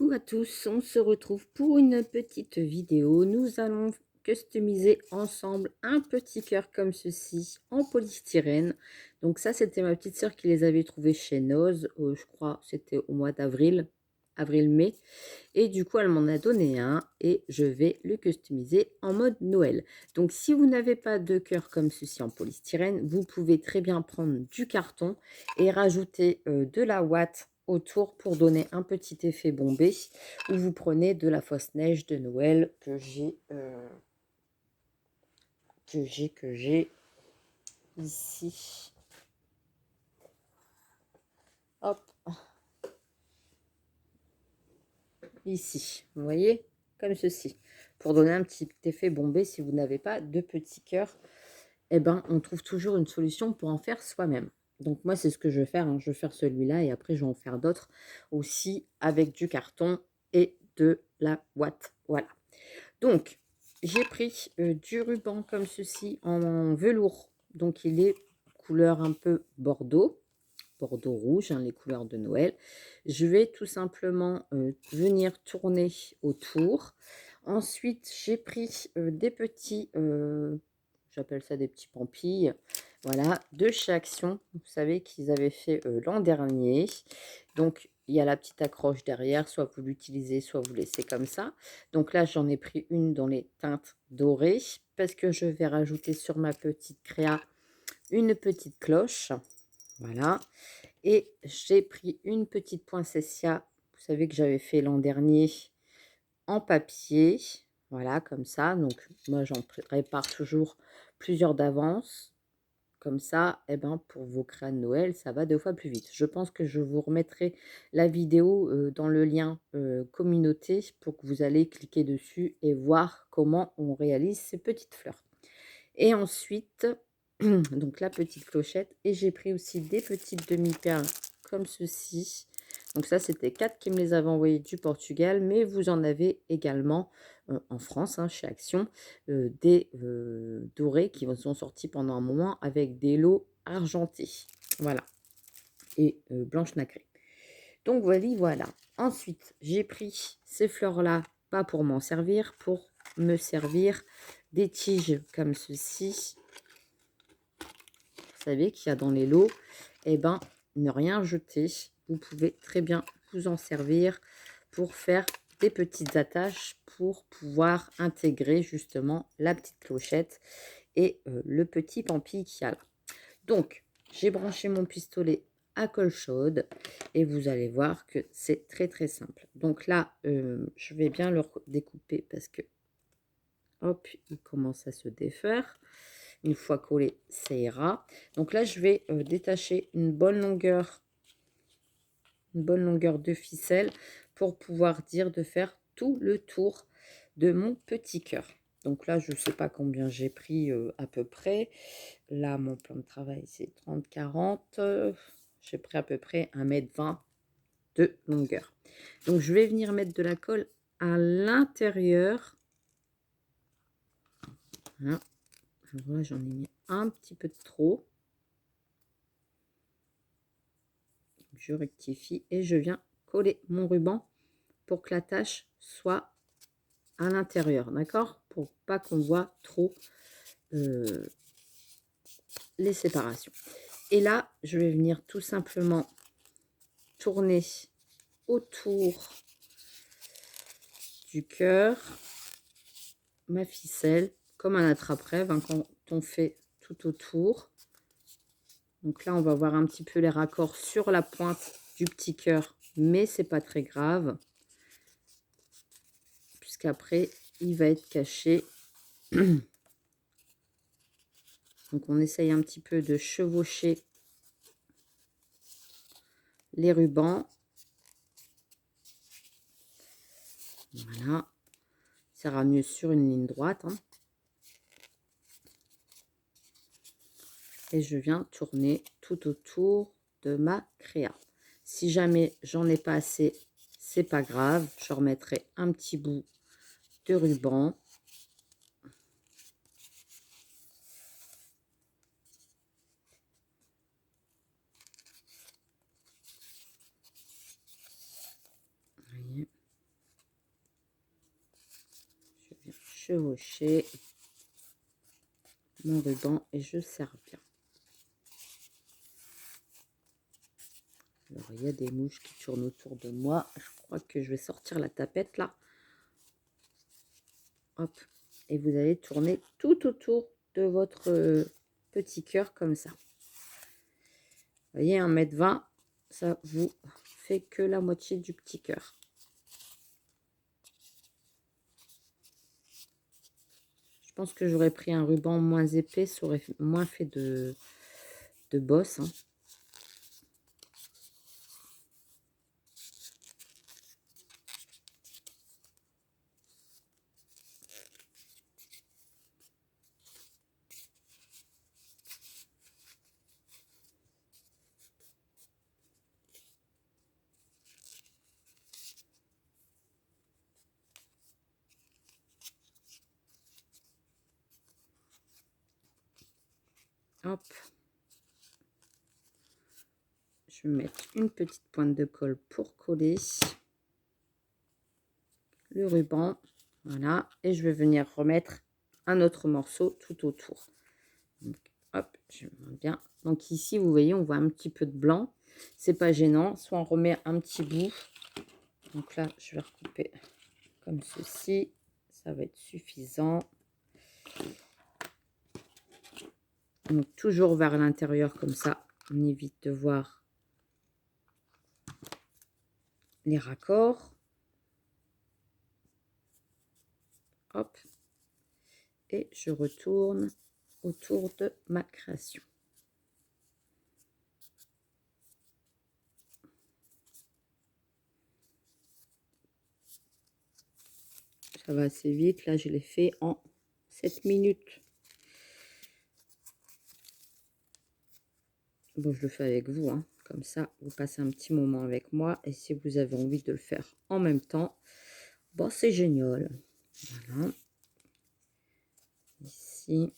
Coucou à tous, on se retrouve pour une petite vidéo. Nous allons customiser ensemble un petit cœur comme ceci en polystyrène. Donc ça, c'était ma petite sœur qui les avait trouvés chez Noz, je crois c'était au mois d'avril, avril-mai. Et du coup, elle m'en a donné un et je vais le customiser en mode Noël. Donc si vous n'avez pas de cœur comme ceci en polystyrène, vous pouvez très bien prendre du carton et rajouter de la ouate autour pour donner un petit effet bombé, ou vous prenez de la fausse neige de Noël que j'ai ici. Hop, ici, vous voyez, comme ceci, pour donner un petit effet bombé. Si vous n'avez pas de petit cœur, eh ben, on trouve toujours une solution pour en faire soi-même. Donc moi, c'est ce que je vais faire, hein. Je vais faire celui-là et après, je vais en faire d'autres aussi avec du carton et de la ouate. Voilà. Donc, j'ai pris du ruban comme ceci en velours. Donc, il est couleur un peu bordeaux, bordeaux rouge, hein, les couleurs de Noël. Je vais tout simplement venir tourner autour. Ensuite, j'ai pris des petits, j'appelle ça des petits pampilles, voilà, de chez Action. Vous savez qu'ils avaient fait l'an dernier. Donc, il y a la petite accroche derrière, soit vous l'utilisez, soit vous laissez comme ça. Donc là, j'en ai pris une dans les teintes dorées, parce que je vais rajouter sur ma petite créa une petite cloche. Voilà. Et j'ai pris une petite poinsettia, vous savez que j'avais fait l'an dernier, en papier. Voilà, comme ça. Donc, moi, j'en prépare toujours plusieurs d'avance. Comme ça, eh ben, pour vos créas de Noël, ça va 2 fois plus vite. Je pense que je vous remettrai la vidéo dans le lien communauté pour que vous allez cliquer dessus et voir comment on réalise ces petites fleurs. Et ensuite, donc la petite clochette. Et j'ai pris aussi des petites demi-perles comme ceci. Donc ça, c'était 4 qui me les avaient envoyées du Portugal, mais vous en avez également en France, hein, chez Action, des dorés qui sont sortis pendant un moment avec des lots argentés. Voilà. Et blanche nacrée. Donc voilà. Ensuite, j'ai pris ces fleurs-là, pas pour m'en servir, pour me servir des tiges comme ceci. Vous savez qu'il y a dans les lots, eh ben, ne rien jeter. Vous pouvez très bien vous en servir pour faire des petites attaches pour pouvoir intégrer justement la petite clochette et le petit pampi qu'il y a là. Donc, j'ai branché mon pistolet à colle chaude et vous allez voir que c'est très très simple. Donc là, je vais bien le découper parce que, hop, il commence à se défaire. Une fois collé, ça ira. Donc là, je vais détacher une bonne longueur de ficelle pour pouvoir dire de faire tout le tour de mon petit cœur. Donc là, je ne sais pas combien j'ai pris à peu près. Là, mon plan de travail, c'est 30-40. J'ai pris à peu près 1,20 m de longueur. Donc, je vais venir mettre de la colle à l'intérieur. Voilà. Alors là, j'en ai mis un petit peu de trop. Je rectifie et je viens coller mon ruban pour que la tâche soit à l'intérieur, d'accord? Pour pas qu'on voit trop les séparations. Et là, je vais venir tout simplement tourner autour du cœur ma ficelle comme un attrape-rêve, hein, quand on fait tout autour. Donc là, on va voir un petit peu les raccords sur la pointe du petit cœur, mais c'est pas très grave puisqu'après il va être caché. Donc on essaye un petit peu de chevaucher les rubans. Voilà, ça ira mieux sur une ligne droite, hein. Et je viens tourner tout autour de ma créa. Si jamais j'en ai pas assez, c'est pas grave, je remettrai un petit bout de ruban. Vous voyez. chevaucher mon ruban et je serre bien. Alors, il y a des mouches qui tournent autour de moi. Je crois que je vais sortir la tapette là. Hop. Et vous allez tourner tout autour de votre petit cœur comme ça. Vous voyez, 1,20 m, ça vous fait que la moitié du petit cœur. Je pense que j'aurais pris un ruban moins épais, ça aurait moins fait de bosse. Hein. Hop. Je vais mettre une petite pointe de colle pour coller le ruban. Voilà. Et je vais venir remettre un autre morceau tout autour. Donc, hop, je mets bien. Donc ici, vous voyez, on voit un petit peu de blanc. C'est pas gênant. Soit on remet un petit bout. Donc là, je vais recouper comme ceci. Ça va être suffisant. Donc toujours vers l'intérieur comme ça. On évite de voir les raccords. Hop. Et je retourne autour de ma création. Ça va assez vite. Là, je l'ai fait en 7 minutes. Bon, je le fais avec vous. Hein. Comme ça, vous passez un petit moment avec moi. Et si vous avez envie de le faire en même temps, bon, c'est génial. Voilà. Ici.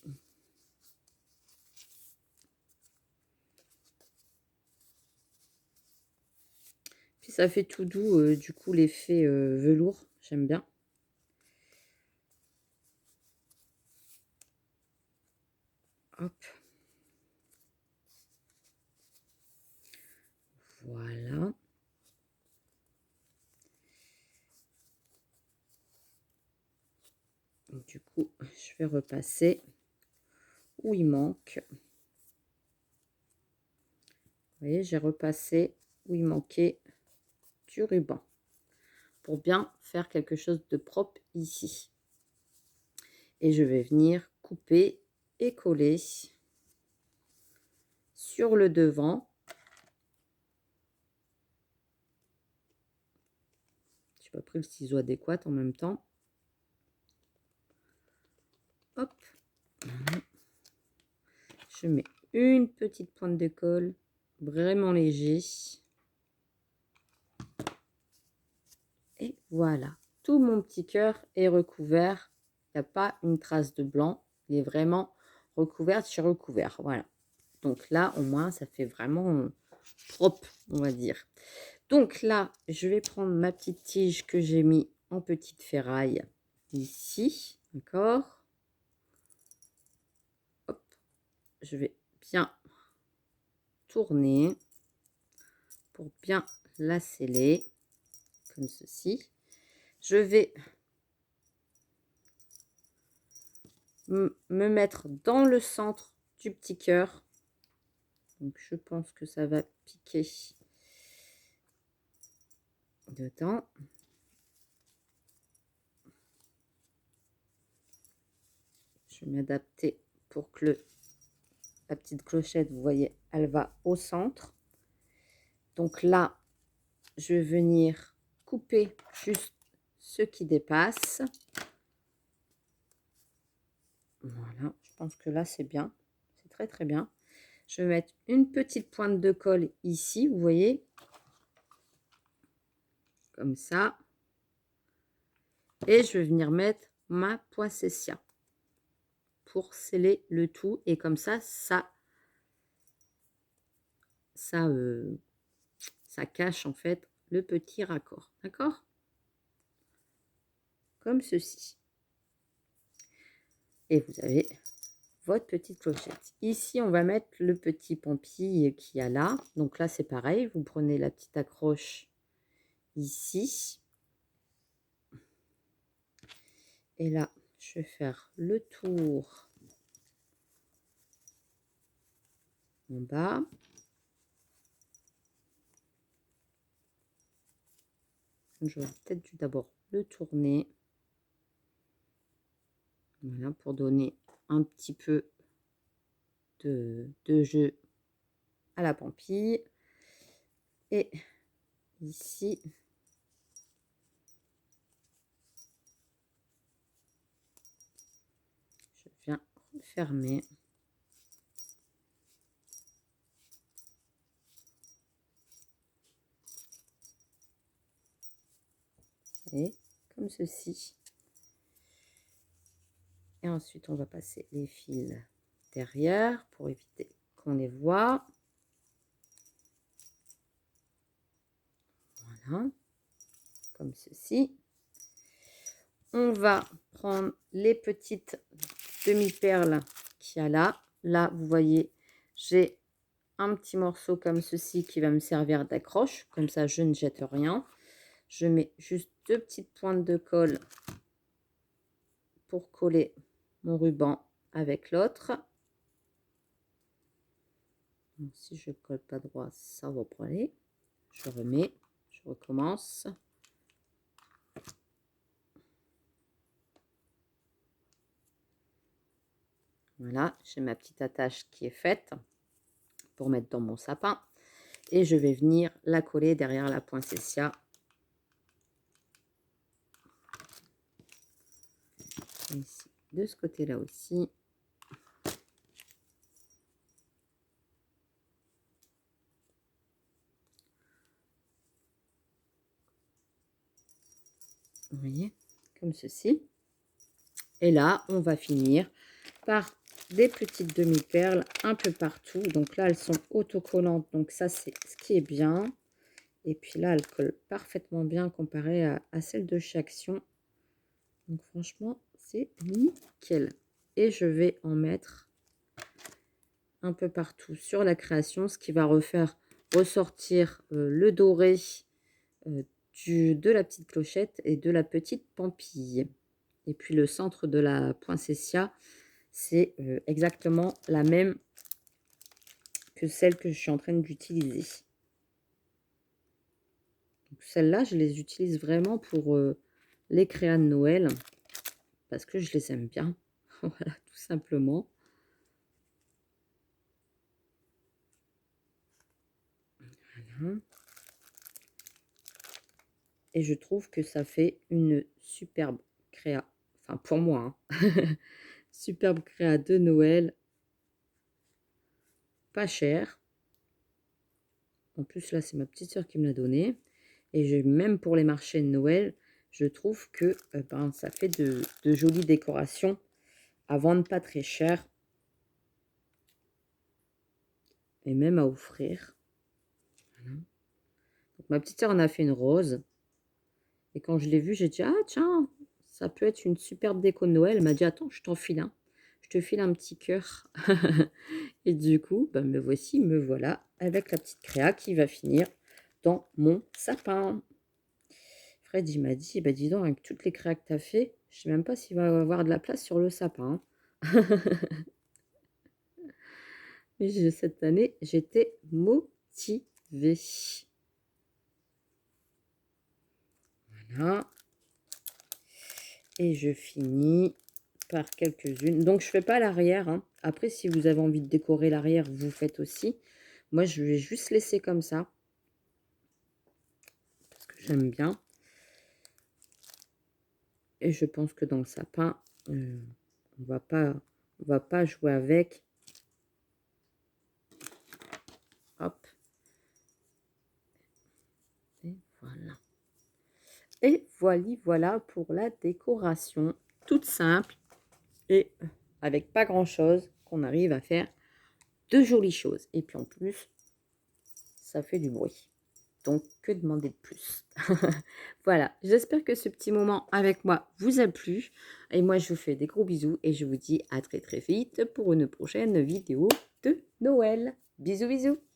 Puis ça fait tout doux, du coup, l'effet velours. J'aime bien. Hop. Voilà. Du coup, je vais repasser où il manque. Vous voyez, j'ai repassé où il manquait du ruban pour bien faire quelque chose de propre ici. Et je vais venir couper et coller sur le devant. Je n'ai pas pris le ciseau adéquat en même temps. Hop. Je mets une petite pointe de colle, vraiment léger. Et voilà, tout mon petit cœur est recouvert. Il n'y a pas une trace de blanc. Il est vraiment recouvert sur recouvert. Voilà. Donc là, au moins, ça fait vraiment propre, on va dire. Donc là, je vais prendre ma petite tige que j'ai mis en petite ferraille ici. D'accord. Hop. Je vais bien tourner pour bien la sceller comme ceci. Je vais me mettre dans le centre du petit cœur. Donc je pense que ça va piquer dedans. Je vais m'adapter pour que la petite clochette, vous voyez, elle va au centre. Donc là, je vais venir couper juste ce qui dépasse. Voilà, je pense que là, c'est bien. C'est très, très bien. Je vais mettre une petite pointe de colle ici, vous voyez. Comme ça. Et je vais venir mettre ma poinsettia pour sceller le tout. Et comme ça, ça cache en fait le petit raccord. D'accord? Comme ceci. Et vous avez votre petite clochette. Ici, on va mettre le petit pampille qu'il y a là. Donc là, c'est pareil. Vous prenez la petite accroche ici. Et là, je vais faire le tour en bas. J'aurais peut-être dû d'abord le tourner. Voilà, pour donner un petit peu de jeu à la pampille. Et ici, je viens fermer. Et comme ceci. Et ensuite, on va passer les fils derrière pour éviter qu'on les voit. Voilà, comme ceci. On va prendre les petites demi-perles qu'il y a là. Là, vous voyez, j'ai un petit morceau comme ceci qui va me servir d'accroche. Comme ça, je ne jette rien. Je mets juste 2 petites pointes de colle pour coller mon ruban avec l'autre. Si je ne colle pas droit, ça va pas aller. Je remets, je recommence. Voilà, j'ai ma petite attache qui est faite pour mettre dans mon sapin. Et je vais venir la coller derrière la poinsettia. Ici, de ce côté-là aussi. Vous voyez, comme ceci. Et là, on va finir par des petites demi-perles un peu partout. Donc là, elles sont autocollantes. Donc ça, c'est ce qui est bien. Et puis là, elles collent parfaitement bien comparé à celle de chez Action. Donc franchement, c'est nickel. Et je vais en mettre un peu partout sur la création, ce qui va refaire ressortir le doré de la petite clochette et de la petite pampille. Et puis le centre de la poinsettia, c'est exactement la même que celle que je suis en train d'utiliser. Celles-là, je les utilise vraiment pour les créas de Noël, parce que je les aime bien. Voilà, tout simplement. Voilà. Et je trouve que ça fait une superbe créa. Enfin, pour moi, hein. Superbe créa de Noël. Pas cher. En plus, là, c'est ma petite soeur qui me l'a donné. Et même pour les marchés de Noël, je trouve que ben, ça fait de jolies décorations à vendre pas très cher. Et même à offrir. Voilà. Donc, ma petite soeur en a fait une rose. Et quand je l'ai vue, j'ai dit, ah tiens, ça peut être une superbe déco de Noël. Elle m'a dit, attends, je t'en file un. Je te file un petit cœur. Et du coup, ben, me voilà avec la petite créa qui va finir dans mon sapin. Fred, il m'a dit, bah, dis donc, avec toutes les créas que tu as fait, je ne sais même pas s'il va y avoir de la place sur le sapin. Mais cette année, j'étais motivée. Voilà. Et je finis par quelques-unes. Donc, je ne fais pas l'arrière. Hein. Après, si vous avez envie de décorer l'arrière, vous faites aussi. Moi, je vais juste laisser comme ça. Parce que j'aime bien. Et je pense que dans le sapin, on va pas jouer avec. Hop. Et voilà. Et voilà pour la décoration. Toute simple et avec pas grand chose qu'on arrive à faire de jolies choses. Et puis en plus, ça fait du bruit. Donc, que demander de plus? Voilà, j'espère que ce petit moment avec moi vous a plu. Et moi, je vous fais des gros bisous et je vous dis à très très vite pour une prochaine vidéo de Noël. Bisous, bisous!